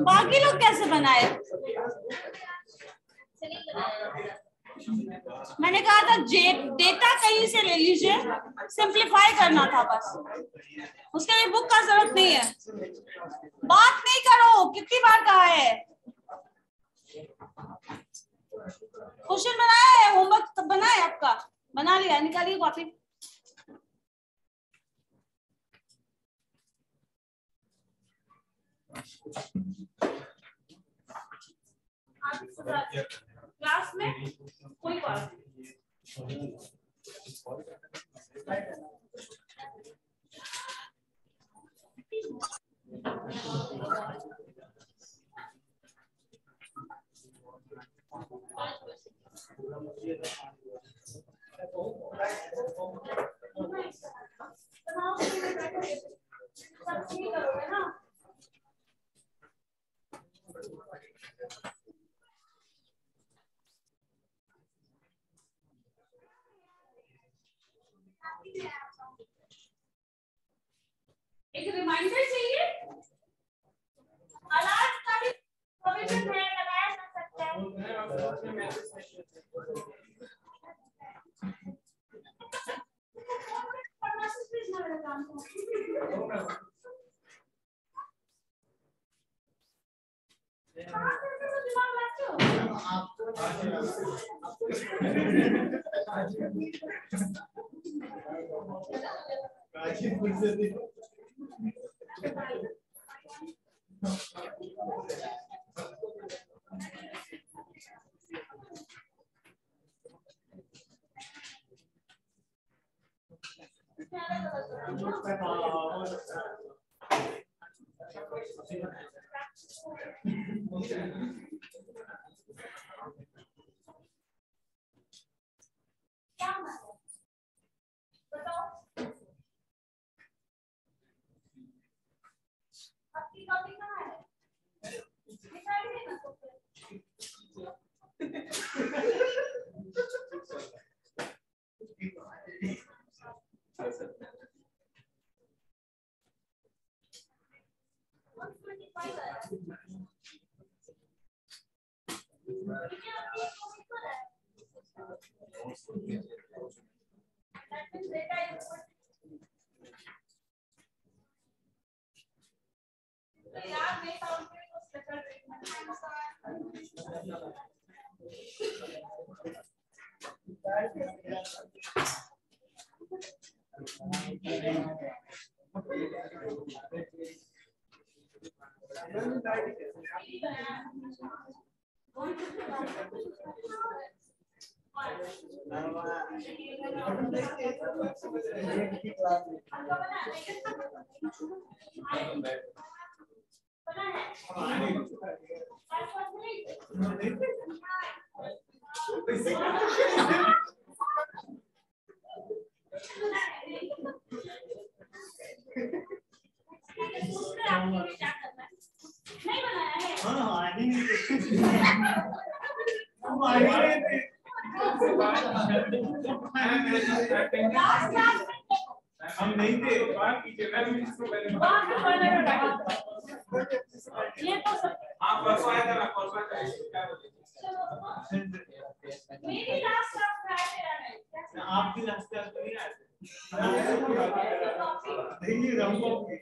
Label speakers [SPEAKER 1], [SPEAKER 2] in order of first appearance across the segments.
[SPEAKER 1] बाकी लोग कैसे बनाए? मैंने कहा था डेटा कहीं से ले लीजिए, सिंप्लीफाई करना था बस, उसके लिए बुक का जरूरत नहीं है। बात नहीं करो, कितनी बार कहा है? क्वेश्चन बनाया है, होमवर्क बना है आपका? बना लिया, निकालिए कॉपी। क्लास में कोई बात नहीं। एक रिमाइंडर चाहिए, अलार्म का भी प्रोविजन है, लगाया जा सकता है। आपकी कॉपी कहाँ है? निकालिए ना तो फिर।
[SPEAKER 2] हम नहीं थे, बात कीजिए, मैं भी इसको पहले
[SPEAKER 1] ये तो
[SPEAKER 2] आप परसों आया था ना, परसों क्या बोले?
[SPEAKER 1] मेरी लास्ट क्लास में आए थे।
[SPEAKER 2] आपकी लास्ट क्लास में नहीं आए थे। नहीं रंगों की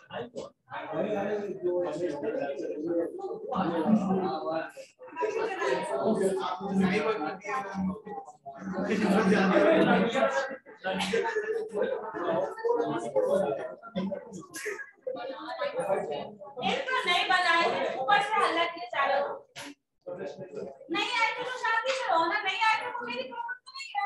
[SPEAKER 1] नहीं बनाए ऊपर से हल्ला किए चारों। नहीं आए तो शांति से रहो ना, नहीं आए तो मेरी प्रॉब्लम तो नहीं है।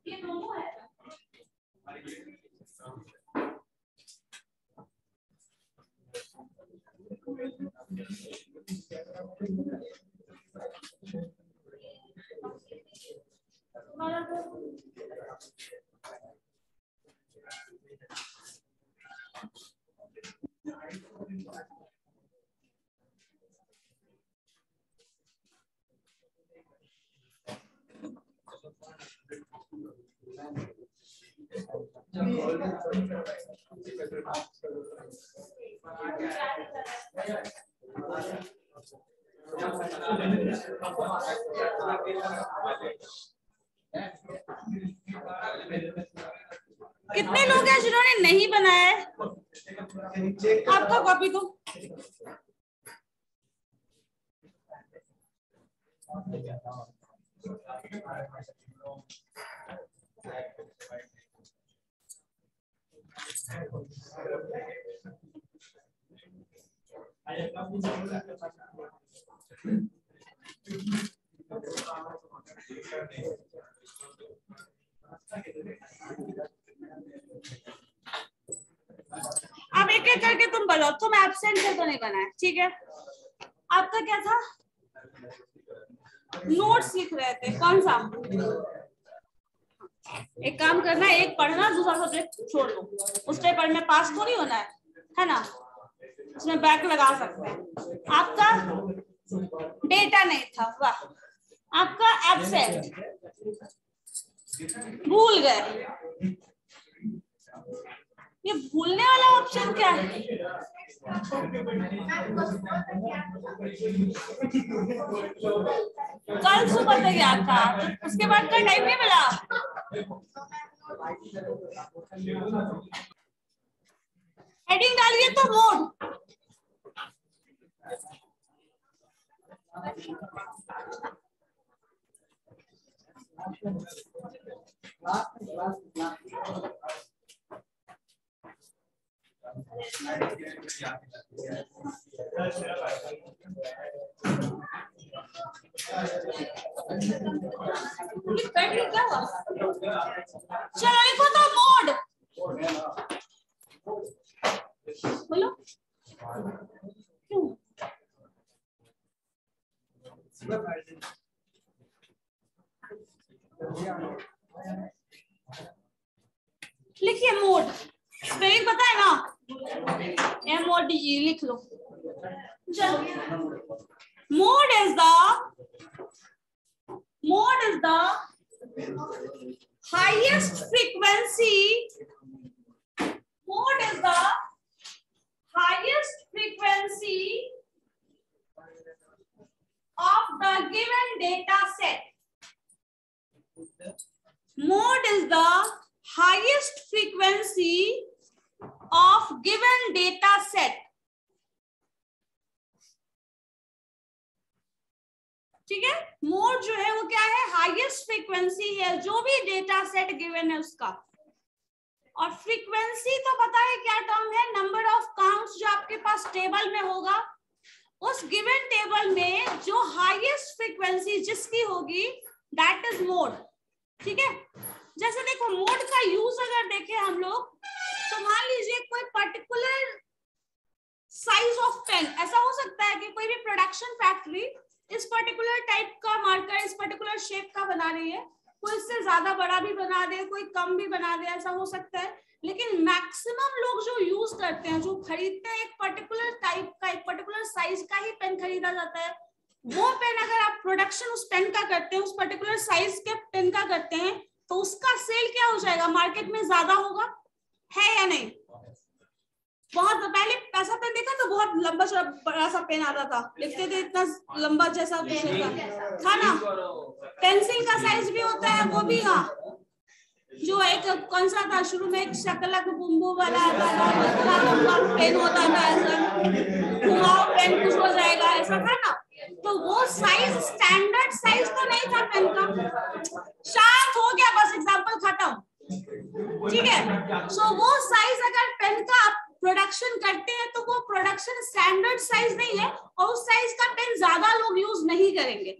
[SPEAKER 1] ये दोनों है। कितने लोग हैं जिन्होंने नहीं बनाया है? आपका कॉपी को अब एक एक करके तुम बोलो। तुम एब्सेंट है तो नहीं बनाया, ठीक है। आपका क्या था? नोट्स लिख रहे थे, कौन सा? एक काम करना, एक पढ़ना, दूसरा सब्जेक्ट छोड़ दो। उस पेपर में पास तो नहीं होना है ना, उसमें बैक लगा सकते हैं। आपका डेटा नहीं था, वाह। आपका एब्सेंट, भूल गए। ये भूलने वाला ऑप्शन क्या है? कल सुबह तक याद था, उसके बाद का टाइम नहीं मिला। हेडिंग डालिए तो मोड। क्या हुआ? चलो लिखो तो मोड। बोलो क्यों? लिखिए मोड, स्पेलिंग पता है ना? MODE लिख लो। Mode is the highest frequency. Mode is the highest frequency of the given data set. Mode is the highest frequency of given data set. ठीक है, मोड जो है वो क्या है? हाईएस्ट फ्रीक्वेंसी है जो भी डेटा सेट गिवन है उसका। और फ्रीक्वेंसी तो पता है क्या टर्म है? नंबर ऑफ काउंट्स जो आपके पास टेबल में होगा, उस गिवन टेबल में जो हाईएस्ट फ्रीक्वेंसी जिसकी होगी दैट इज मोड। ठीक है, जैसे देखो मोड का यूज अगर देखें हम लोग, तो मान लीजिए कोई पर्टिकुलर साइज ऑफ पेन, ऐसा हो सकता है कि कोई भी प्रोडक्शन फैक्ट्री इस पर्टिकुलर टाइप का मार्कर, इस पर्टिकुलर शेप का बना रही है, कोई इससे ज्यादा बड़ा भी बना दे, कोई कम भी बना दे, ऐसा हो सकता है। लेकिन मैक्सिमम लोग जो यूज करते हैं, जो खरीदते हैं, एक पर्टिकुलर टाइप का, एक पर्टिकुलर साइज का ही पेन खरीदा जाता है। वो पेन अगर आप प्रोडक्शन उस पेन का करते हैं, उस पर्टिकुलर साइज के पेन का करते हैं, तो उसका सेल क्या हो जाएगा, मार्केट में ज्यादा होगा, है या नहीं। बहुत पहले ऐसा पेन देखा तो बहुत लंबा बड़ा सा पेन आता था, लिखते थे इतना लंबा जैसा था ना, पेंसिल का साइज भी होता है वो भी। हाँ, जो एक कौन सा था शुरू में, एक शकलक बुम्बू वाला पेन होता था, ऐसा घुमाओ पेन कुछ हो जाएगा, ऐसा था ना। तो वो साइज स्टैंडर्ड साइज तो नहीं था पेन का। शार्प हो गया, बस एग्जांपल खत्म, ठीक है। सो वो साइज अगर पेन का आप प्रोडक्शन करते हैं तो वो प्रोडक्शन स्टैंडर्ड साइज नहीं है, और उस साइज का पेन ज्यादा लोग यूज नहीं करेंगे,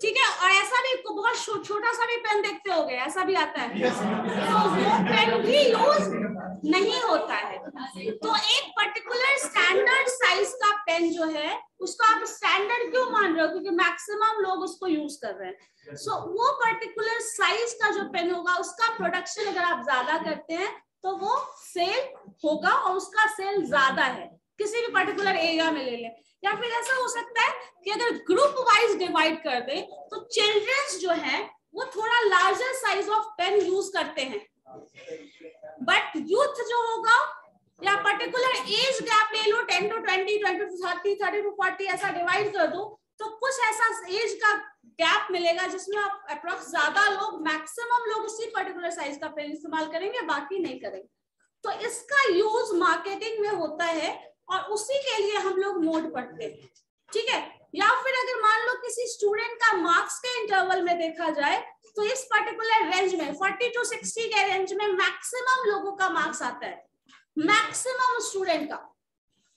[SPEAKER 1] ठीक है। और ऐसा भी बहुत छोटा सा भी पेन देखते होंगे, ऐसा भी आता है, तो वो पेन भी यूज नहीं होता है। तो एक पर्टिकुलर स्टैंडर्ड साइज का पेन जो है, उसको आप स्टैंडर्ड क्यों मान रहे हो, क्योंकि मैक्सिमम लोग उसको यूज कर रहे हैं। सो वो पर्टिकुलर साइज का जो पेन होगा, उसका प्रोडक्शन अगर आप ज्यादा करते हैं तो वो सेल होगा, और उसका सेल ज्यादा है, किसी भी पर्टिकुलर एरिया में ले लें। या फिर ऐसा हो सकता है कि अगर ग्रुप वाइज डिवाइड कर दे, तो चिल्ड्रंस जो है वो थोड़ा larger size of pen use करते हैं, बट यूथ जो होगा, या पर्टिकुलर एज गैप ले लो, 10 to 20, 20 to 30, 30 to 40, ऐसा डिवाइड कर दो, तो कुछ ऐसा एज का गैप मिलेगा जिसमें आप अप्रोक्स ज्यादा लोग, मैक्सिमम लोग उसी पर्टिकुलर साइज का पेन इस्तेमाल करेंगे, बाकी नहीं करेंगे। तो इसका यूज मार्केटिंग में होता है, और उसी के लिए हम लोग मोड पढ़ते हैं, ठीक है। या फिर अगर मान लो किसी स्टूडेंट का मार्क्स के इंटरवल में देखा जाए, तो इस पर्टिकुलर रेंज में 40 to 60 के रेंज में मैक्सिमम लोगों का मार्क्स आता है, मैक्सिमम स्टूडेंट का।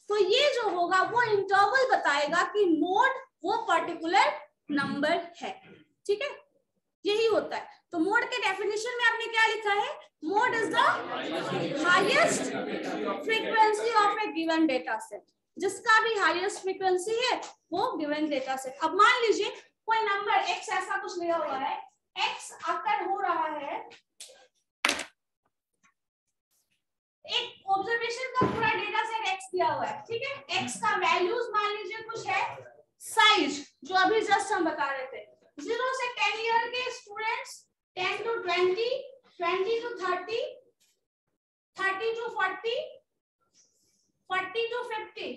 [SPEAKER 1] तो ये जो होगा वो इंटरवल बताएगा कि मोड वो पर्टिकुलर नंबर है, ठीक है, यही होता है। तो मोड के डेफिनेशन में आपने क्या लिखा है, mode is the highest frequency of A given data set, जिसका भी हाईएस्ट फ्रीक्वेंसी है वो गिवन डेटा सेट। अब मान लीजिए कोई नंबर x ऐसा कुछ लिया हुआ है, x अकर हो रहा है, एक ऑब्जर्वेशन का पूरा डेटा सेट x दिया हुआ है, ठीक है। x का वैल्यूज मान लीजिए कुछ है, साइज जो अभी जस्ट हम बता रहे थे, 0 से 10 ईयर के students, 10 to 20, 20 to 30, 30 to 40, 40 to 50,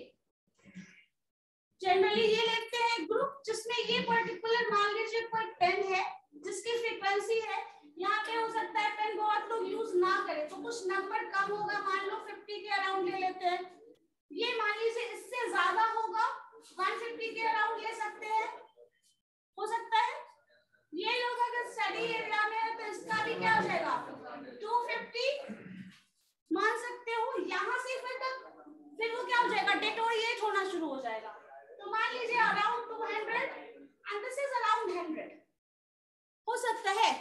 [SPEAKER 1] generally ये लेते हैं ग्रुप, जिसमें ये पर्टिकुलर मान लीजिए कोई पेन है जिसकी फ्रीक्वेंसी है, यहाँ पे हो सकता है पेन बहुत लोग यूज ना करें, तो कुछ नंबर कम होगा, मान लो 50 के अराउंड ले लेते हैं। ये मान लीजिए इससे ज्यादा होगा, 150 के अराउंड ले सकते हैं, हो सकता है। ये लोग अगर स्टडी एरिया में है तो इसका भी क्या हो जाएगा, 250 मान सकते हो। यहाँ से फिर वो क्या हो जाएगा, डिटोरिएट होना शुरू हो जाएगा। तो मान लीजिए around 200 and this is around 100, हो सकता है।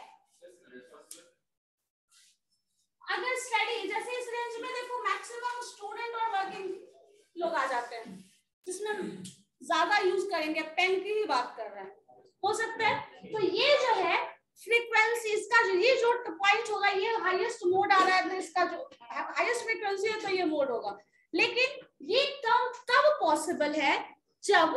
[SPEAKER 1] अगर स्टडी जैसे इस रेंज में देखो, मैक्सिमम स्टूडेंट और वर्किंग लोग आ जाते हैं, जिसमें ज्यादा यूज करेंगे, पेन की ही बात कर रहे हैं, हो सकता है। तो ये जो है फ्रीक्वेंसी, इसका जो ये जो पॉइंट होगा, ये हाईएस्ट मोड आ रहा है, तो इसका जो हाईएस्ट फ्रीक्वेंसी है तो ये मोड होगा। लेकिन ये टर्म तब पॉसिबल है जब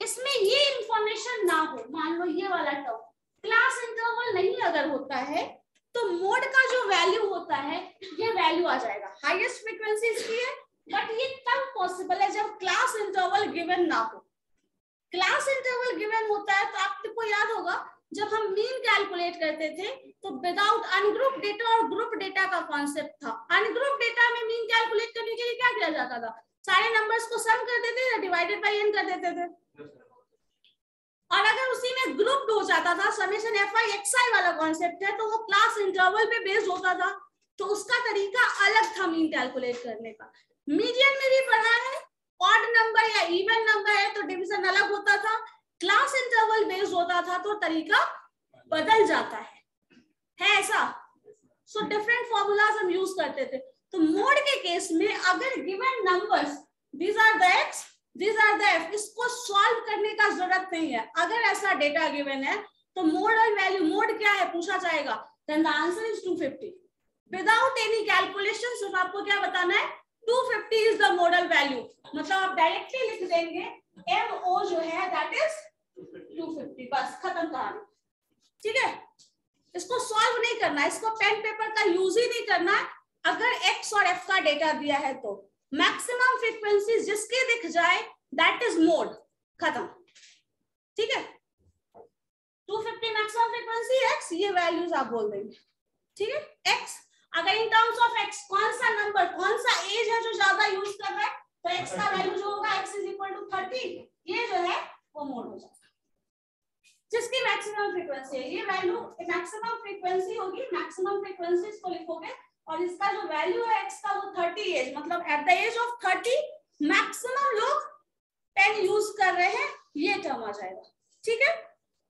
[SPEAKER 1] इसमें ये इंफॉर्मेशन ना हो। मान लो ये वाला टर्म क्लास इंटरवल नहीं अगर होता है, तो मोड का जो वैल्यू होता है ये वैल्यू आ जाएगा, हाईएस्ट फ्रीक्वेंसी इसकी है, बट ये तब पॉसिबल है जब क्लास इंटरवल गिवन ना हो। क्लास इंटरवल गिवन होता है तो आपको याद होगा, जब हम मीन कैलकुलेट करते थे तो विदाउट अनग्रुप डेटा और ग्रुप डेटा का कॉन्सेप्ट था। अनग्रुप डेटा में मीन कैलकुलेट करने के लिए क्या किया जाता था, सारे नंबर्स को सम कर देते थे, डिवाइडेड बाय n कर देते थे, और अगर उसी में ग्रुप हो जाता था, समेशन fi xi वाला कॉन्सेप्ट है, तो वो क्लास इंटरवल पे बेस्ड होता था, तो उसका तरीका अलग था मीन कैलकुलेट करने का। मीडियन में भी पढ़ा है, ऑड नंबर या इवन नंबर है तो डिवीजन अलग होता था, क्लास इंटरवल बेस्ड होता था तो तरीका बदल जाता है ऐसा। सो डिफरेंट फॉर्मूलाज हम यूज करते थे। तो मोड के केस में अगर given numbers, these are the x, these are the f, इसको सॉल्व करने का जरूरत नहीं है। अगर ऐसा डेटा गिवन है तो मोडल वैल्यू, मोड क्या है पूछा जाएगा, then the answer is 250 without any calculation. सिर्फ आपको क्या बताना है, 250 इज द मोडल वैल्यू। मतलब आप डायरेक्टली लिख देंगे MO जो है दैट इज 250, बस खत्म कहानी। ठीक है, इसको सॉल्व नहीं करना, इसको पेन पेपर का यूज ही नहीं करना। अगर x और f का डेटा दिया है तो मैक्सिमम फ्रीक्वेंसी जिसके दिख जाए दैट इज मोड, खत्म। ठीक है, 250 मैक्सिमम फ्रीक्वेंसी x, ये वैल्यूज आप बोल देंगे। ठीक है, x अगर इन टर्म्स ऑफ x कौन सा नंबर, कौन सा एज है जो ज्यादा यूज कर रहा है, तो x का वैल्यू जो होगा x इज इक्वल टू 30, ये जो है वो मोड हो जाएगा। जिसकी मैक्सिमम फ्रीक्वेंसी है, ये वैल्यू मैक्सिमम फ्रीक्वेंसी होगी, मैक्सिमम फ्रीक्वेंसी इसको लिखोगे और इसका जो वैल्यू है x का वो 30 एज, मतलब at the age of 30 maximum लोग पेन यूज कर रहे हैं, ये टर्म आ जाएगा। ठीक है,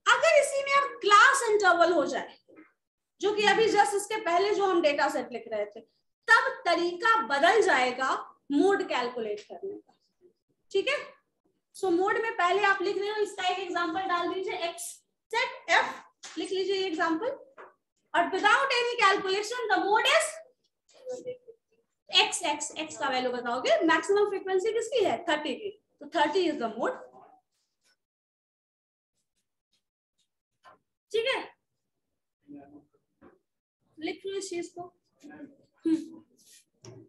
[SPEAKER 1] अगर इसी में अब क्लास इंटरवल हो जाए, जो कि अभी जस्ट इसके पहले जो हम डेटा सेट लिख रहे थे, तब तरीका बदल जाएगा मोड कैलकुलेट करने का। ठीक है, सो मोड में पहले आप लिख रहे हो, इसका एक एग्जांपल डाल दीजिए, x सेट f लिख लीजिए ये एग्जांपल, और without any calculation the mode is x का वैल्यू बताओगे, मैक्सिमम फ्रीक्वेंसी किसकी है 30 की, तो 30 इज द मोड। ठीक है, लिख लो इस चीज को।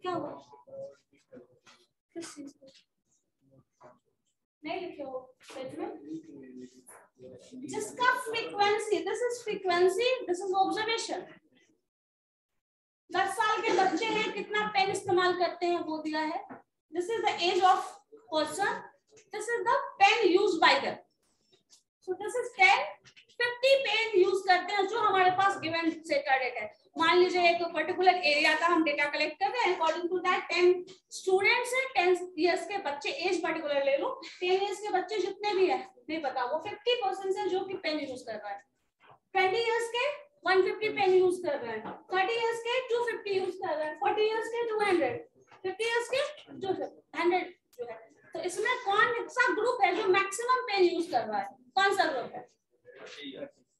[SPEAKER 1] क्या हुआ, किस चीज को नहीं लिखे हो पेज में, जिसका frequency, this is frequency, this is observation. 10 साल के बच्चे हैं, कितना पेन इस्तेमाल करते हैं वो दिया है, this is the age of person, this is the pen used by them, so this is 50 pen use करते हैं जो हमारे पास गिवन सेट डेटा है। मान लीजिए एक पर्टिकुलर एरिया का हम डेटा कलेक्ट कर रहे हैं, अकॉर्डिंग टू दैट 10 स्टूडेंट्स है, 10 इयर्स के बच्चे, एज पर्टिकुलर ले लो, 10 इयर्स के बच्चे जितने भी है नहीं पता, वो 50% है जो कि पेन यूज कर रहा है, 20 इयर्स के 150 पेन यूज कर रहे हैं, 30 इयर्स के 250 यूज कर रहे हैं, 40 इयर्स के 200, 50 इयर्स के 200 जो है। तो इसमें कौन सा ग्रुप है जो मैक्सिमम पेन यूज कर रहा है, कौन सा ग्रुप है,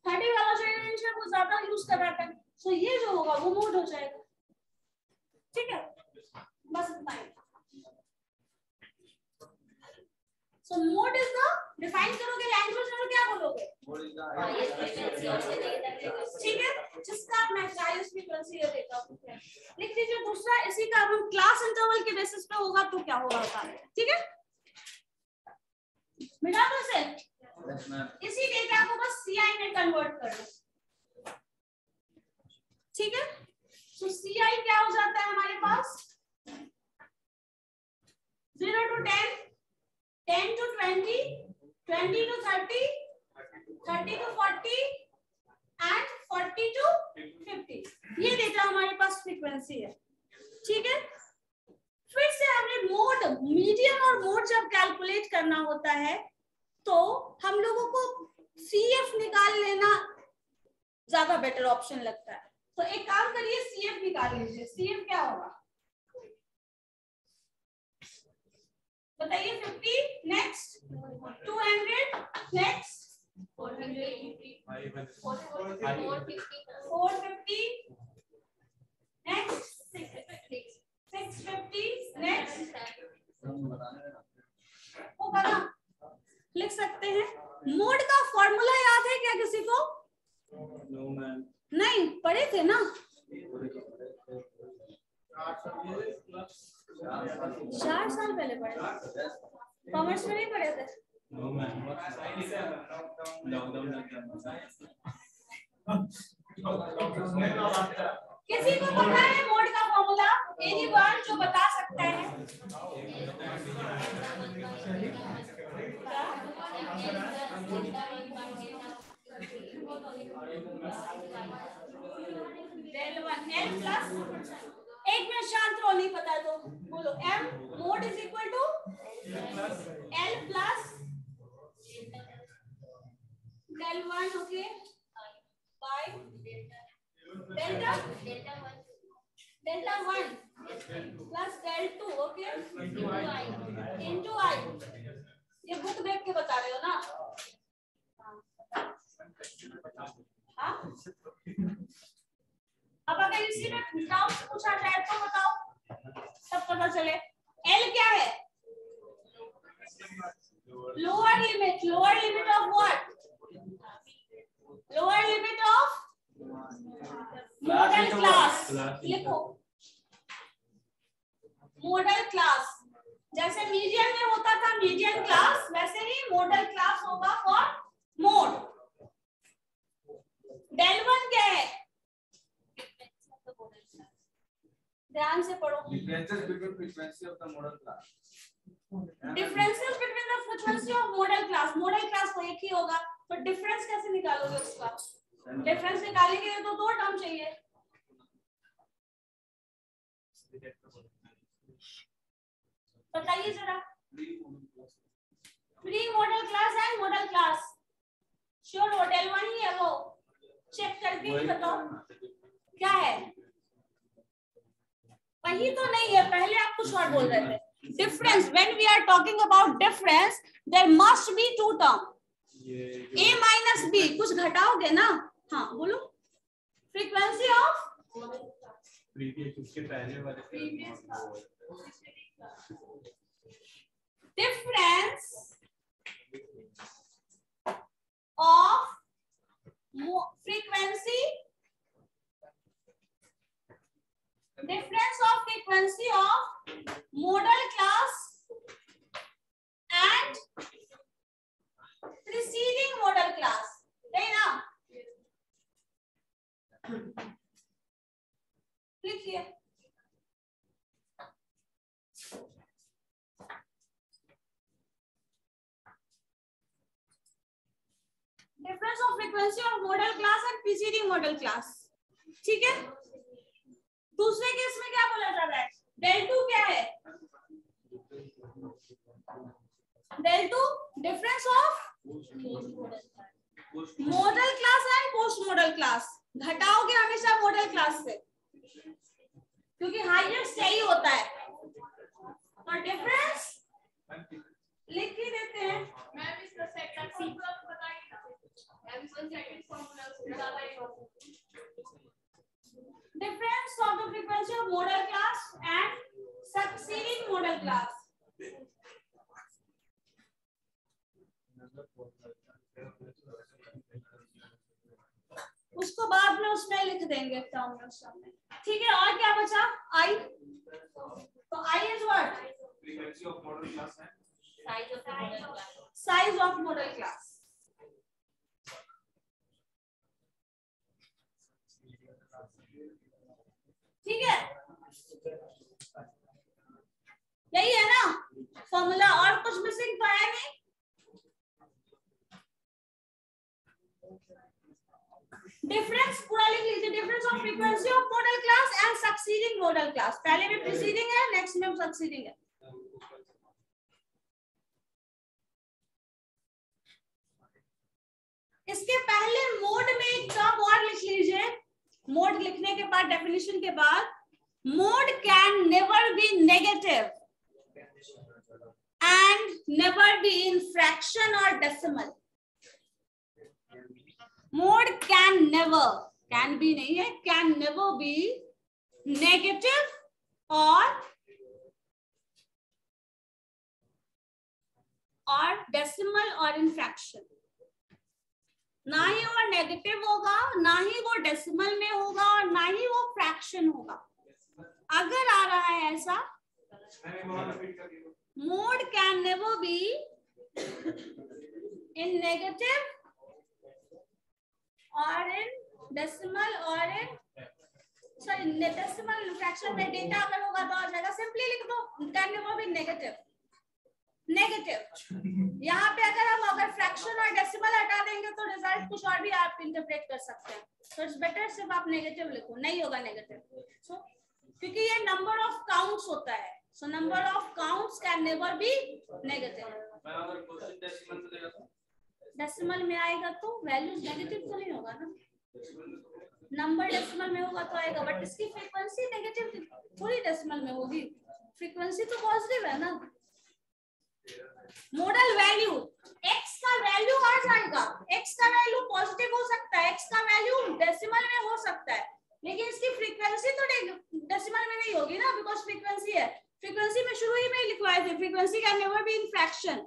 [SPEAKER 1] 30 वाला जो रेंज है वो ज्यादा यूज कर रहा है, सो ये जो होगा वो मोड हो जाएगा। ठीक है, बस इतना ही। So mode is the, define करोगे लैंग्वेज में क्या बोलोगे, ठीक है, जिसका मैं हाईएस्ट फ्रीक्वेंसी ये देता हूं, लिख लीजिए। दूसरा, इसी का हम क्लास इंटरवल के बेसिस पे होगा तो क्या होगा बता रहे हैं। ठीक है, मिला दो से इसी डेटा को बस CI में कन्वर्ट कर दो। ठीक है, तो CI क्या हो जाता है हमारे पास, 0 to 10, 10 to 20, 20 to 30, 30 to 40 and 40 to 50, ये डेटा हमारे पास फ्रीक्वेंसी है। ठीक है, फिर से हमने मोड, मीडियन और मोड जब कैलकुलेट करना होता है तो हम लोगों को CF निकाल लेना ज्यादा बेटर ऑप्शन लगता है। तो एक काम करिए, CF निकाल लीजिए। CF क्या होगा बताइए, 50, नेक्स्ट 200, नेक्स्ट 450, नेक्स्ट 650, नेक्स्ट वो बना लिख सकते हैं। मोड का फॉर्मूला याद है क्या किसी को? नहीं पढ़े थे ना, 4 साल पहले पढ़े, कॉमर्स में नहीं पढ़े थे। किसी को पता है मोड का फॉर्मूला? एनीवन जो बता सकता है? L प्लस, एक मिनट शांत रहो, नहीं पता तो बोलो। M mode is equal to L plus del 1, okay, by delta 1 plus del 2, okay, into I। ये बुक देख के बता रहे हो ना? हाँ, अब अगर इसी में डाउट पूछा जाए तो बताओ, तब पता चले। एल क्या है? Lower limit of what? Lower limit of modal class. लिखो मॉडल क्लास। जैसे मीडियन में होता था मीडियन क्लास, वैसे ही मॉडल क्लास होगा फॉर मोड। डेल वन क्या है? ध्यान से पढ़ो।
[SPEAKER 2] Differences between frequency of the model class.
[SPEAKER 1] Differences between the frequency of modal class. Model class तो एक ही होगा, तो डिफरेंस कैसे निकालोगे उसका? डिफरेंस निकालने के लिए तो दो टर्म चाहिए। बताइए जरा। Pre model class and model class. Sure हो? डेल वन ही है वो, चेक करके ही बताओ क्या है। वही तो नहीं है, पहले आप कुछ और बोल रहे थे। Difference, when we are talking about difference there must be two term, a minus b. कुछ घटाओगे ना? हाँ बोलो। फ्रीक्वेंसी ऑफ
[SPEAKER 2] प्रीवियस, उसके पहले वाले
[SPEAKER 1] difference of frequency, difference of frequency of model class and preceding model class, है ना? लिखिए। Difference of frequency of model class and preceding model class, ठीक है? दूसरे केस में क्या बोला जा रहा है? डेल टू क्या है? Del two difference of modal class and post modal class. घटाओगे हमेशा मॉडल क्लास से, क्योंकि हाईएस्ट यही होता है। और डिफरेंस लिख ही देते हैं। मैम इसका सेकंड सीक्वेंस बताइए ना। मैम इसका सेकंड फार्मूला बताइए। Difference of the frequency of model class and succeeding model class. उसको बाद में उसमें लिख देंगे टर्मिनल्स में, ठीक है? और क्या बचा? आई। तो i is what?
[SPEAKER 2] frequency of model class and
[SPEAKER 1] size of modal class. Size of modal class, ठीक है? यही है ना फॉर्मूला, और कुछ मिसिंग तो है नहीं। डिफरेंस पूरा लिख लीजिए। Difference of frequency of modal class and succeeding model class. पहले में प्रीसीडिंग है, नेक्स्ट में सक्सीडिंग है। इसके पहले मोड में एक टर्म और लिख लीजिए। मोड लिखने के बाद, डेफिनेशन के बाद, mode can never be negative and never be in fraction or decimal. Mode can never, can be नहीं है, can never be negative or decimal or in fraction. ना ही वो नेगेटिव होगा, ना ही वो डेसिमल में होगा, और ना ही वो फ्रैक्शन होगा। अगर आ रहा है ऐसा, mode can never be in negative or in decimal or in decimal fraction में डेटा अगर होगा तो आ जाएगा। सिंपली लिख दो can never be negative। यहाँ पे अगर फ्रैक्शन और डेसिमल हटा देंगे तो रिजल्ट कुछ और भी आप इंटरप्रेट कर सकते हैं। तो इट्स बेटर सिर्फ आप नेगेटिव लिखो, नहीं होगा नेगेटिव। क्योंकि ये नंबर ऑफ काउंट्स होता है, so number of counts can never be negative। Decimal में आएगा तो वैल्यूज नेगेटिव तो नहीं होगा ना, नंबर डेसिमल में होगा तो आएगा, बट इसकी फ्रीक्वेंसी नेगेटिव थोड़ी डेसिमल में होगी, फ्रीक्वेंसी तो पॉजिटिव है ना। मॉडल वैल्यू x का वैल्यू आ जाएगा, x का वैल्यू पॉजिटिव हो सकता है, x का वैल्यू डेसिमल में हो सकता है, लेकिन इसकी फ्रीक्वेंसी तो डेसिमल में नहीं होगी ना, बिकॉज फ्रीक्वेंसी है। फ्रीक्वेंसी में शुरू ही में लिखवाए थे, frequency can never be in fraction.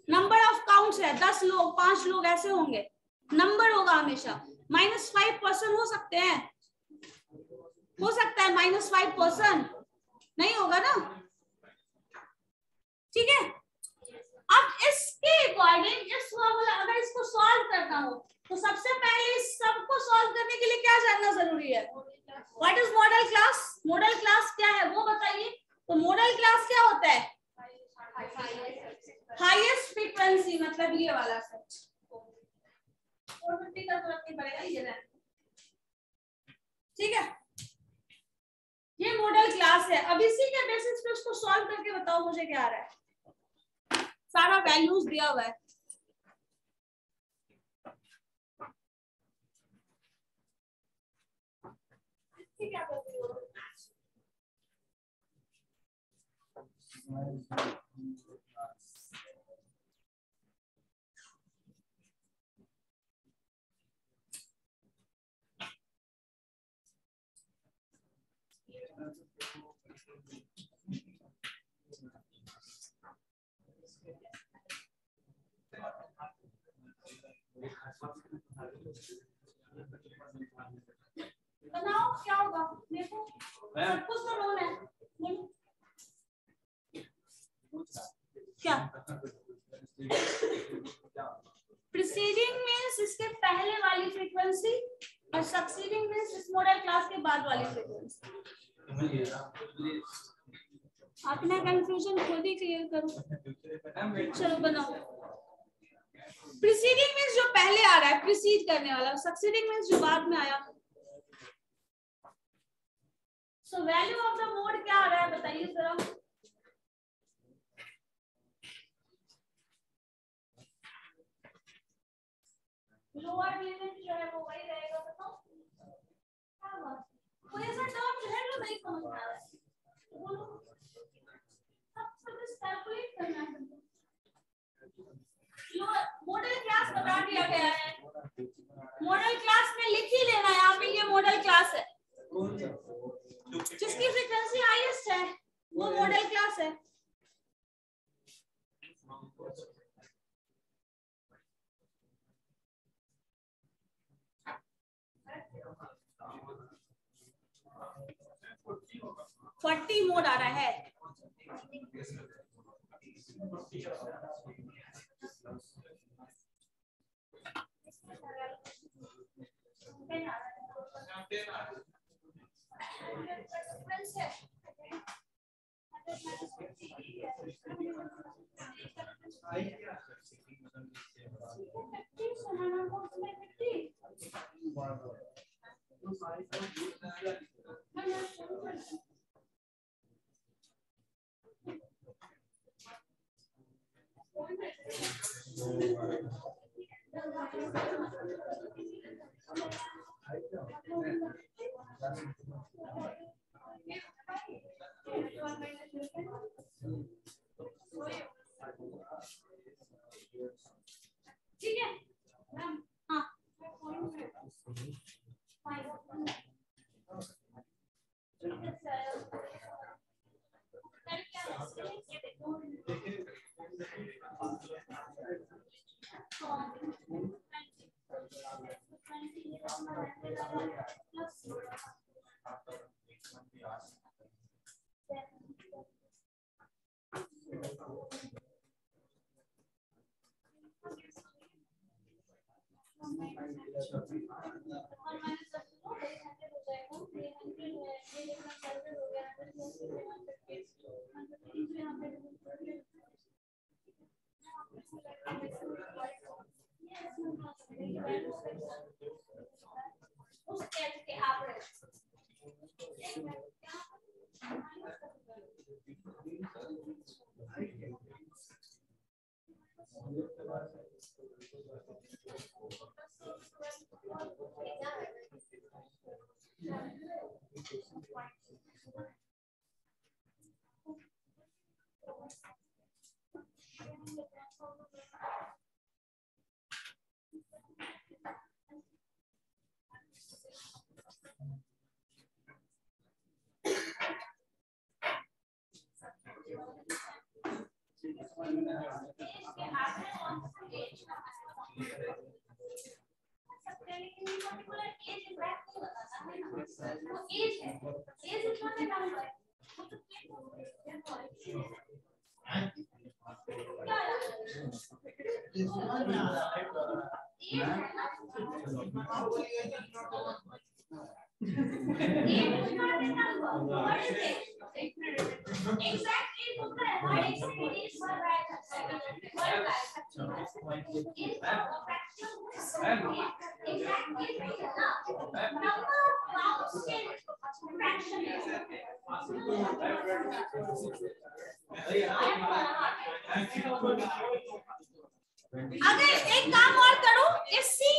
[SPEAKER 1] Number of counts है, 10 लोग 5 लोग ऐसे होंगे, नंबर होगा हमेशा। -5% हो सकते हैं, हो सकता है -5%, नहीं होगा ना, ठीक है। अब इसके अकॉर्डिंग इस फॉर्मूला अगर इसको सॉल्व करना हो तो सबसे पहले इस सबको सॉल्व करने के लिए क्या जानना जरूरी है? What is model class? Model class क्या है वो बताइए। तो मॉडल क्लास क्या होता है? हाईएस्ट फ्रीक्वेंसी, मतलब ये वाला सेट। 450 का जरूरत नहीं पड़ेगा, ये रहने, ठीक है। ये मॉडल क्लास है। अब इसी के बेसिस पे उसको सॉल्व करके बताओ मुझे क्या आ रहा है। सारा वैल्यूज दिया हुआ है, क्या करती हो? बनाओ क्या होगा, देखो सब कुछ तो रोल है। क्या प्रीसीडिंग मींस इसके पहले वाली फ्रीक्वेंसी और सक्सीडिंग मींस इस मॉडल क्लास के बाद वाली फ्रीक्वेंसी। अपना कंफ्यूजन खुद ही क्लियर करो। चलो बनाओ। प्रीसीडिंग मींस जो पहले आ रहा है, प्रीसीड करने वाला, सक्सीडिंग मींस जो बाद में आया। So value of the mode क्या आ रहा है बताइए जरा। लोअर लिमिट जो है वो वही रहेगा, बताओ क्या हुआ? कोई ऐसा टर्म जो है जो नहीं समझ में आ रहा है तो बोलो, सब कुछ कैलकुलेट करना है। मॉडल क्लास बता दिया गया है, मॉडल क्लास में लिख ही लेना है यहाँ पे, ये मॉडल क्लास है। जिसकी फ्रीक्वेंसी हाईएस्ट है वो मॉडल क्लास है। फोर्टी मोड आ रहा है। ठीक है, हाँ एज है, age is not a number. अगर एक काम और करो, इसी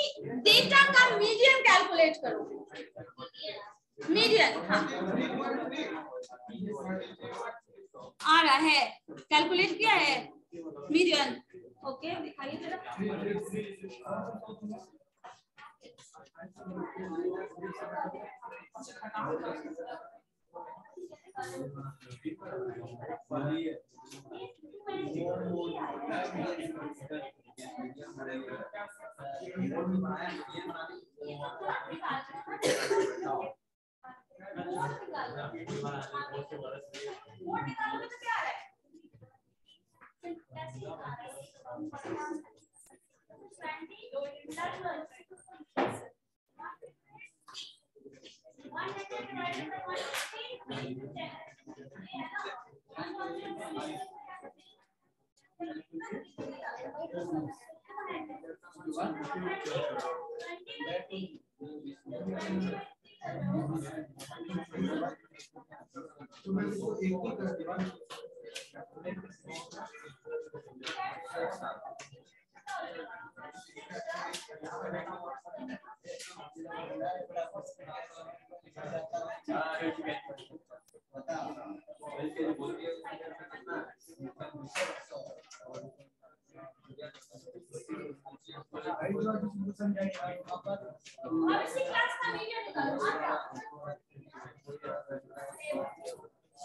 [SPEAKER 1] डेटा का मीडियन कैलकुलेट करो। मीडियन आ रहा है, कैलकुलेट किया है मीडियन। ओके दिखाइए जरा।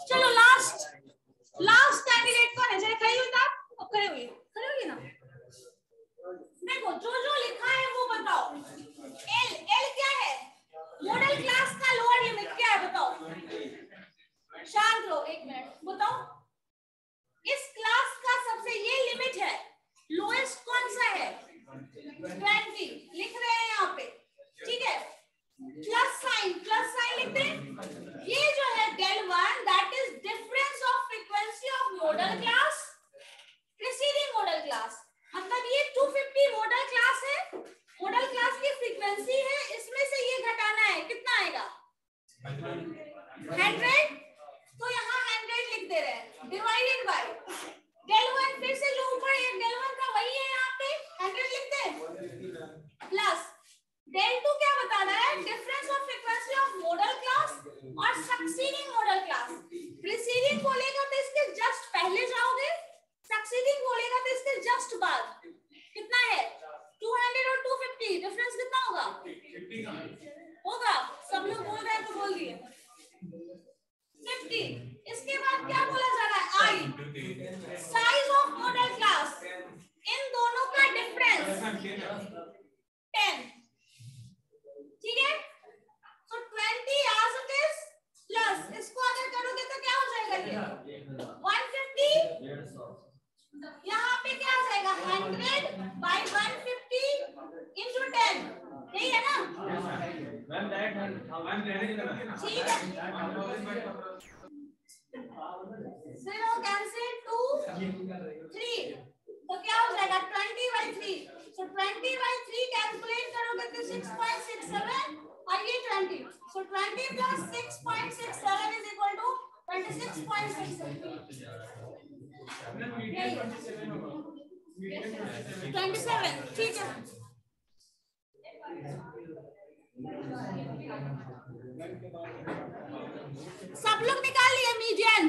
[SPEAKER 1] चलो लास्ट कैंडिडेट कौन है? जरा खड़ी हुई आप, खड़ी हुई ना। देखो जो जो लिखा है वो बताओ। एल क्या है? मॉडल क्लास का लोअर लिमिट क्या है बताओ? शांत रहो एक मिनट, बताओ। इस क्लास का सबसे ये लिमिट है, लोएस्ट कौन सा है? 20 लिख रहे हैं यहाँ पे, ठीक है। प्लस साइन लिख दें। ये जो है del 1 that is difference of frequency of modal class preceding model class. मतलब ये 250 मॉडल क्लास है, मॉडल क्लास की फ्रीक्वेंसी है, इसमें से ये घटाना है, कितना आएगा? 100। तो यहाँ 100 लिख दे रहे हैं, डिवाइडेड बाय del 1, फिर से जो ऊपर एक del 1 का वही है, यहाँ पे 100 लिख दे, प्लस del 2 क्या बताना है? Difference of frequency of modal class और सक्सीडिंग मॉडल क्लास। प्रीसीडिंग बोलेगा तो इसके जस्ट पहले जाओगे, सक्सीडिंग बोलेगा तो इसके जस्ट बाद। कितना है? 200 और 250, डिफरेंस कितना होगा? सब लोग बोल रहे हैं तो बोल दिए 50। इसके बाद क्या बोला जा रहा है? आई साइज ऑफ मॉडल क्लास, इन दोनों का डिफरेंस 10, ठीक है। तो 20 as it is प्लस इसको अगर करोगे तो क्या हो जाएगा? ये 150, यहाँ पे क्या आ जाएगा? 100 by 150 into 10, यही है ना? ठीक है, 0 कैंसिल 2 3, तो क्या हो जाएगा? 20/3। so 20/3 कैलकुलेट करोगे तो 6.67 और ये 20, so 20 plus 6.67 is equal to 26.67। 27, ठीक है। सब लोग निकाल लिए मीडियन?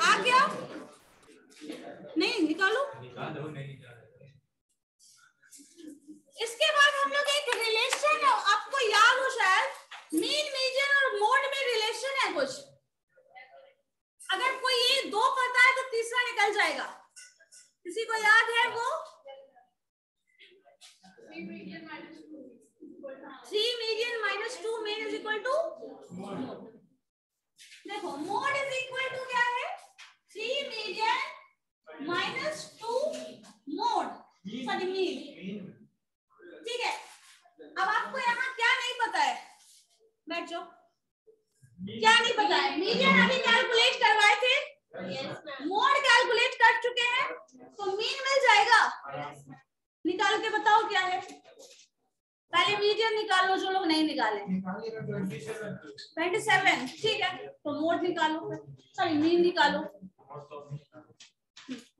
[SPEAKER 1] आ गया? नहीं निकालो। इसके बाद हम लोग एक रिलेशन, आपको याद हो शायद, मीन मीडियन और मोड में रिलेशन है कुछ। अगर कोई ये दो पता है तो तीसरा निकल जाएगा। किसी को याद है वो? 3 median minus 2 mean is equal to mode. देखो मोड इज इक्वल टू क्या है, 3 median minus 2 mode sorry mean. ठीक है, अब आपको यहाँ क्या नहीं पता है, बैठ जाओ, क्या नहीं पता है? मीडियन अभी कैलकुलेट करवाए थे, मोड कैलकुलेट कर चुके हैं, तो मीन मिल जाएगा। निकाल के बताओ क्या है, पहले मीडियन निकालो जो लोग नहीं निकाले। 27, ठीक है, तो मोड निकालो, सॉरी मीन निकालो।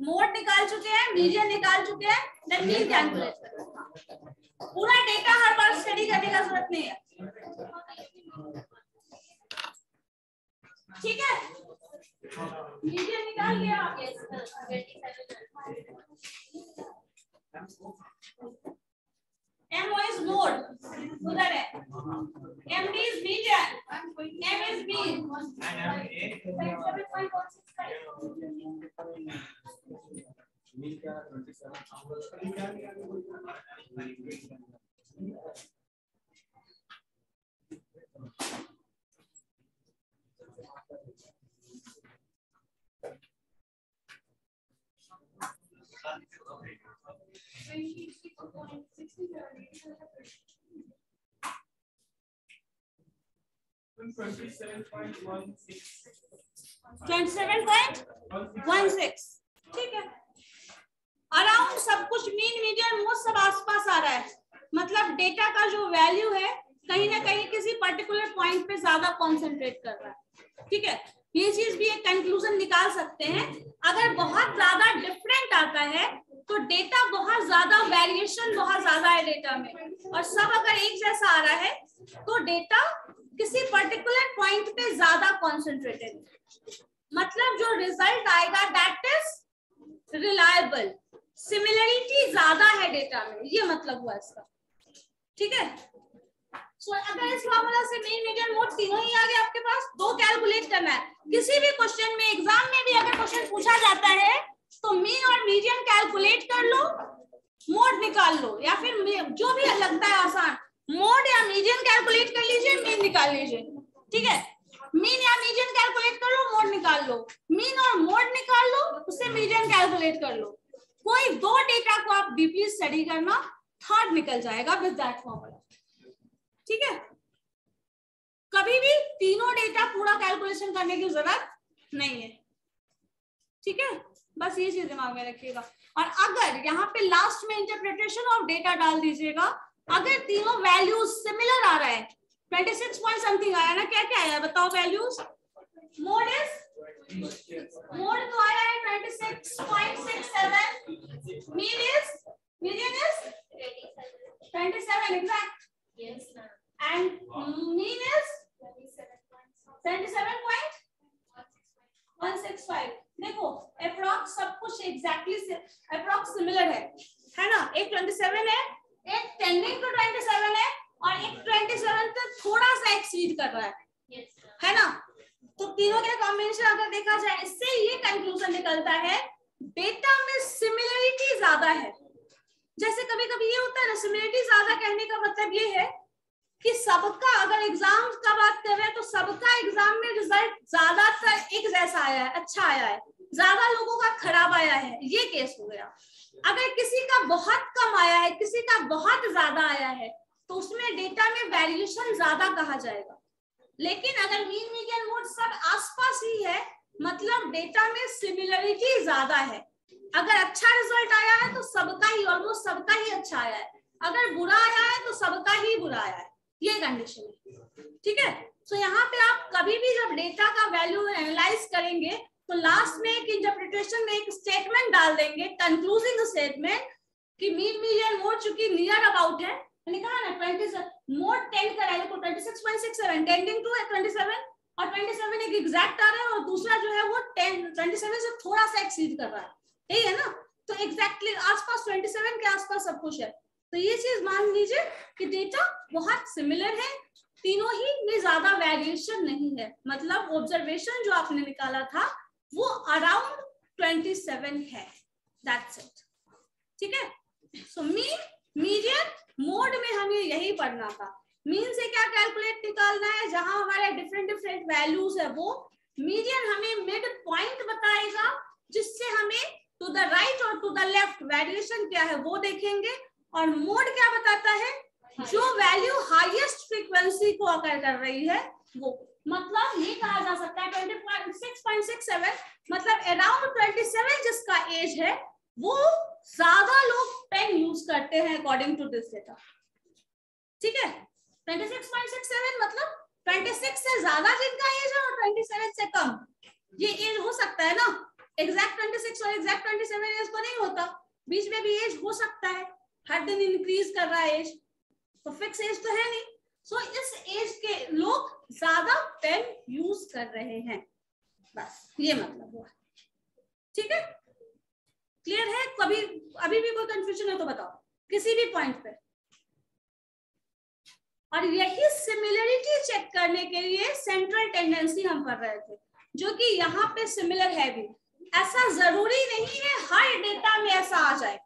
[SPEAKER 1] मोड निकाल चुके हैं, मीडियन निकाल चुके हैं, देन मीन कैलकुलेट करो। पूरा डेटा हर बार स्टडी करने का जरूरत नहीं है, ठीक है। मीडियन निकाल लिया, M is mode, उधर है, MD is median, M is mean, 27.16, ठीक है। अराउंड सब कुछ मीन मीडियन मोड सब आसपास आ रहा है, मतलब डेटा का जो वैल्यू है कहीं ना कहीं किसी पर्टिकुलर पॉइंट पे ज्यादा कॉन्सेंट्रेट कर रहा है, ठीक है। ये चीज भी एक कंक्लूजन निकाल सकते हैं। अगर बहुत ज्यादा डिफरेंट आता है तो डेटा बहुत ज्यादा वेरिएशन बहुत ज्यादा है डेटा में, और सब अगर एक जैसा आ रहा है तो डेटा किसी पर्टिकुलर पॉइंट पे ज्यादा कॉन्सेंट्रेटेड है, मतलब जो रिजल्ट आएगा दैट इज रिलायबल, सिमिलरिटी ज्यादा है डेटा में, ये मतलब हुआ इसका, ठीक है। सो अगर इस फॉर्मूला से मीन मीडियन मोड तीनों ही आ गए आपके पास, दो कैलकुलेट करना है। किसी भी क्वेश्चन में एग्जाम में भी अगर क्वेश्चन पूछा जाता है तो मीन और मीडियन कैलकुलेट कर लो, मोड निकाल लो, या फिर जो भी लगता है आसान, मोड या मीडियन कैलकुलेट कर लीजिए, मीन निकाल लीजिए, ठीक है। मीन या मीडियन कैलकुलेट कर लो, मोड निकाल लो, मीन और मोड निकाल लो, उससे मीडियन कैलकुलेट कर लो। कोई दो डेटा को आप डीपली स्टडी करना, थर्ड निकल जाएगा विद दैट फॉर्मूला, ठीक है। कभी भी तीनों डेटा पूरा कैलकुलेशन करने की जरूरत नहीं है, ठीक है। बस ये चीज दिमाग में रखिएगा। और अगर यहाँ पे लास्ट में इंटरप्रिटेशन ऑफ डेटा डाल दीजिएगा, अगर तीनों वैल्यूज सिमिलर आ रहा है, 26 पॉइंट समथिंग आया ना, क्या क्या आया बताओ वैल्यूज? मोड तो आया है 26.67, median is 27 exact, and mean is 27.165। देखो अप्रॉक्स सब कुछ एग्जैक्टली अप्रॉक्स सिमिलर है ना। एक 27 है, एक टेंडिंग टू 27 है, और एक 27 से थोड़ा सा एक्सीड कर रहा है ना। तो तीनों के कॉम्बिनेशन अगर देखा जाए, इससे ये कंक्लूजन निकलता है डेटा में सिमिलरिटी ज्यादा है। जैसे कभी कभी ये होता है ना, सिमिलरिटी ज्यादा कहने का मतलब ये है कि सबका, अगर एग्जाम का बात कर रहे हैं तो सबका एग्जाम में रिजल्ट ज्यादातर एक जैसा आया है, अच्छा आया है, ज्यादा लोगों का खराब आया है, ये केस हो गया। अगर किसी का बहुत कम आया है, किसी का बहुत ज्यादा आया है, तो उसमें डेटा में वेरिएशन ज्यादा कहा जाएगा। लेकिन अगर मीन मीडियन मोड सब आसपास ही है, मतलब डेटा में सिमिलरिटी ज्यादा है। अगर अच्छा रिजल्ट आया है तो सबका ही, ऑलमोस्ट सबका ही अच्छा आया है, अगर बुरा आया है तो सबका ही बुरा आया है, ये कंडीशन है, ठीक है। तो यहाँ पे आप कभी भी जब डेटा का वैल्यू एनालाइज करेंगे तो लास्ट में एक इंटरप्रिटेशन में एक स्टेटमेंट डाल देंगे, कंक्लूजिंग स्टेटमेंट, कि मीन मीडियन मोड चूंकि नियर अबाउट है, मैंने कहा ना 20 मोड टेंड कर रहा है, 26.67 टेंडिंग टू 27, और 27 एक एग्जैक्ट आ रहा है, और दूसरा जो है वो 27 से थोड़ा सा एक्सीड कर रहा है, यही है ना। तो एग्जैक्टली आसपास 27 के आसपास सब कुछ है। तो ये चीज मान लीजिए कि डेटा बहुत सिमिलर है, तीनों ही में ज्यादा वेरिएशन नहीं है, मतलब ऑब्जर्वेशन जो आपने निकाला था वो अराउंड 27 है, दैट्स इट, ठीक है। सो मीन मीडियन मोड में हमें यही पढ़ना था। मीन से क्या कैलकुलेट निकालना है, जहां हमारे डिफरेंट डिफरेंट वैल्यूज है वो मीडियन हमें मिड पॉइंट बताएगा, जिससे हमें टू द राइट और टू द लेफ्ट वेरिएशन क्या है वो देखेंगे। और मोड क्या बताता है, जो वैल्यू हाईएस्ट फ्रीक्वेंसी को अकर कर रही है वो। मतलब ये कहा जा सकता है 26.67 मतलब अराउंड 27 जिसका एज है वो ज्यादा लोग पेन यूज करते हैं अकॉर्डिंग टू दिस डेटा। ठीक है, 26.67 मतलब 26 से ज्यादा जिनका एज है और 27 से कम, ये एज हो सकता है ना। एग्जैक्ट 26 और एग्जैक्ट 27 एज तो नहीं होता, बीच में भी एज हो सकता है, हर दिन इंक्रीज कर रहा है एज, तो फिक्स एज तो है नहीं। सो इस एज के लोग ज्यादा पेन यूज कर रहे हैं, बस ये मतलब हुआ। ठीक है, क्लियर है? कभी अभी भी कोई कंफ्यूजन है तो बताओ किसी भी पॉइंट पे। और यही सिमिलरिटी चेक करने के लिए सेंट्रल टेंडेंसी हम पढ़ रहे थे, जो कि यहाँ पे सिमिलर है भी। ऐसा जरूरी नहीं है हर डेटा में ऐसा आ जाए,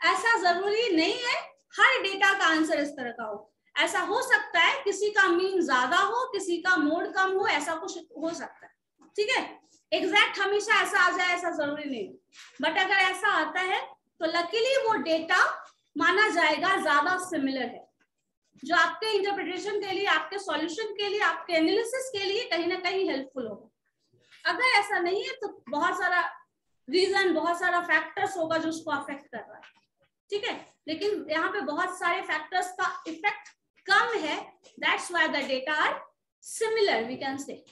[SPEAKER 1] ऐसा जरूरी नहीं है हर डेटा का आंसर इस तरह का हो। ऐसा हो सकता है किसी का मीन ज्यादा हो, किसी का मोड कम हो, ऐसा कुछ हो सकता है। ठीक है, एग्जैक्ट हमेशा ऐसा आ जाए ऐसा जरूरी नहीं, बट अगर ऐसा आता है तो लकीली वो डेटा माना जाएगा ज्यादा सिमिलर है, जो आपके इंटरप्रिटेशन के लिए, आपके सॉल्यूशन के लिए, आपके एनालिसिस के लिए कहीं ना कहीं हेल्पफुल होगा। अगर ऐसा नहीं है तो बहुत सारा रीजन, बहुत सारा फैक्टर्स होगा जो उसको अफेक्ट कर रहा है। ठीक है, लेकिन यहाँ पे बहुत सारे फैक्टर्स का इफेक्ट कम है, that's why the data are similar we can say.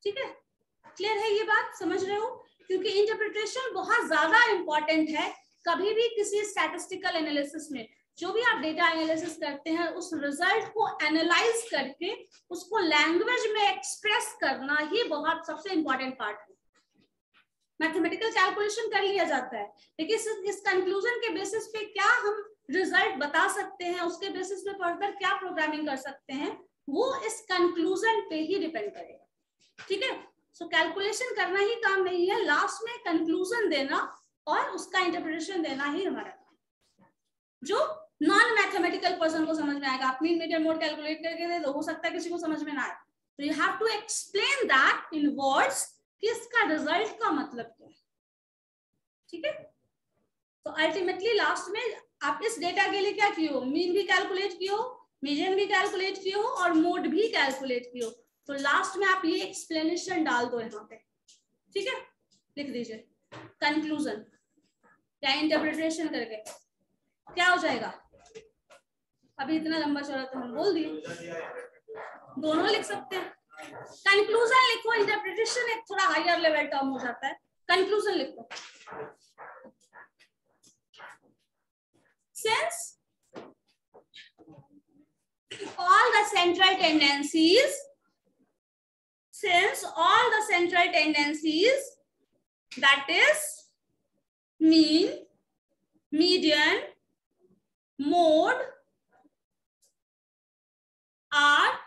[SPEAKER 1] ठीक है, क्लियर है ये बात, समझ रहे हो? क्योंकि इंटरप्रिटेशन बहुत ज्यादा इंपॉर्टेंट है। कभी भी किसी स्टैटिस्टिकल एनालिसिस में जो भी आप डेटा एनालिसिस करते हैं, उस रिजल्ट को एनालाइज करके उसको लैंग्वेज में एक्सप्रेस करना ही बहुत सबसे इंपॉर्टेंट पार्ट है। मैथमेटिकल कैलकुलेशन कर लिया जाता है, लेकिन इस कंक्लूजन के बेसिस पे क्या हम रिजल्ट बता सकते हैं, उसके बेसिस पे फर्दर क्या प्रोग्रामिंग कर सकते हैं, वो इस कंक्लूजन पे ही डिपेंड करेगा। ठीक है, सो कैलकुलेशन करना ही काम नहीं है, लास्ट में कंक्लूजन देना और उसका इंटरप्रिटेशन देना ही हमारा काम, जो नॉन मैथमेटिकल पर्सन को समझ में आएगा। आप मीन मीडियन मोड कैलकुलेट करके दे दो, हो सकता है किसी को समझ में ना आए, तो you have to explain that in words कि इसका रिजल्ट का मतलब क्या है। ठीक है, तो अल्टीमेटली लास्ट में आप इस डेटा के लिए क्या किए हो, मीन भी कैलकुलेट किए हो, मीडियन भी कैलकुलेट किए हो और मोड भी कैलकुलेट किए हो, तो लास्ट में आप ये एक्सप्लेनेशन डाल दो यहाँ पे। ठीक है, लिख दीजिए कंक्लूजन या इंटरप्रिटेशन करके, क्या हो जाएगा। अभी इतना लंबा चौड़ा तो हम बोल दिए, दोनों लिख सकते हैं। कंक्लूजन लिखो, इंटरप्रिटेशन एक थोड़ा हायर लेवल टर्म हो जाता है, कंक्लूजन लिखो। Since all the central tendencies, that is mean, median, mode are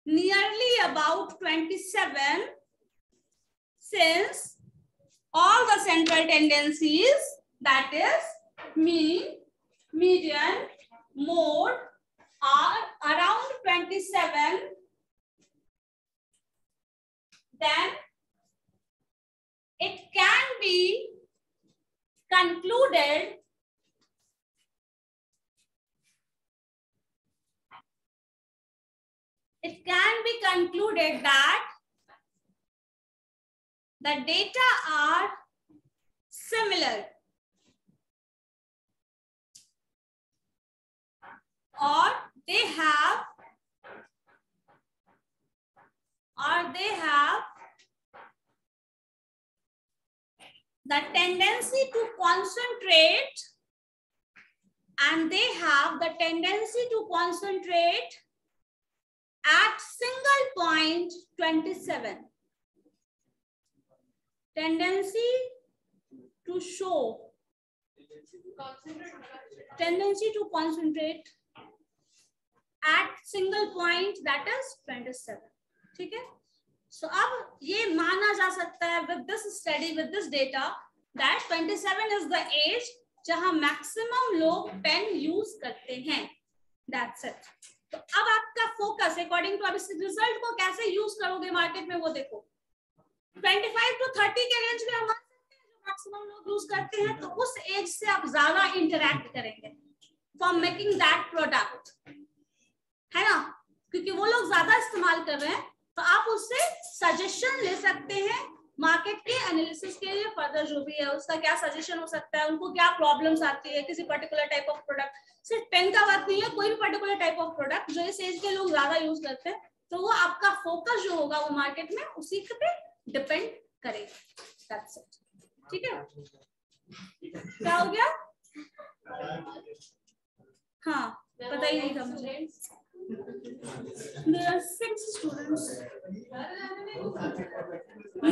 [SPEAKER 1] nearly about 27, since all the central tendencies, that is mean, median, mode are around 27, then it can be concluded that the data are similar or they have the tendency to concentrate, and they have the tendency to concentrate at single point 27. Tendency to show, tendency to concentrate at single point, that is 27. ठीक है, so अब ये माना जा सकता है with this study, with this data, that 27 is the age जहां maximum लोग पेन यूज करते हैं। That's it. तो अब आपका फोकस अकॉर्डिंग टू अब इस रिजल्ट को कैसे यूज करोगे मार्केट में वो देखो। 25 to 30 के रेंज में हम जो मैक्सिमम लोग यूज करते हैं, तो उस एज से आप ज्यादा इंटरैक्ट करेंगे फॉर मेकिंग दैट प्रोडक्ट, है ना, क्योंकि वो लोग ज्यादा इस्तेमाल कर रहे हैं। तो आप उससे सजेशन ले सकते हैं मार्केट के एनालिसिस के लिए, फर्दर जो भी है उसका क्या सजेशन हो सकता है, उनको क्या प्रॉब्लम्स आती है किसी पर्टिकुलर टाइप ऑफ प्रोडक्ट। सिर्फ पेन का बात नहीं है, कोई भी पर्टिकुलर टाइप ऑफ प्रोडक्ट जो इस एज के लोग ज्यादा यूज करते हैं, तो वो आपका फोकस जो होगा वो मार्केट में उसी पे डिपेंड करेगा। That's it. ठीक है, क्या हो गया? हाँ, पता ही नहीं था मुझे। There are 6 students.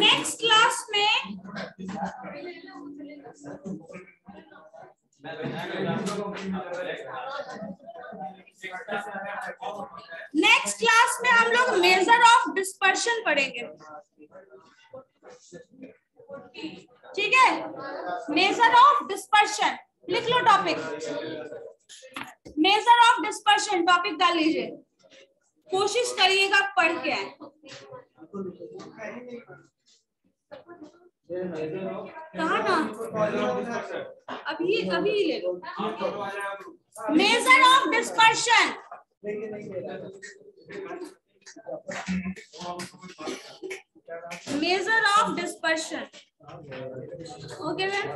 [SPEAKER 1] Next class में हम लोग मेजर ऑफ डिस्पर्शन पढ़ेंगे। ठीक है, मेजर ऑफ डिस्पर्शन लिख लो topic. Measure of dispersion topic डाल लीजिए, कोशिश करिएगा पढ़ के आए। कहा ना, अभी ले लो। Measure of dispersion, measure of dispersion. Okay ma'am.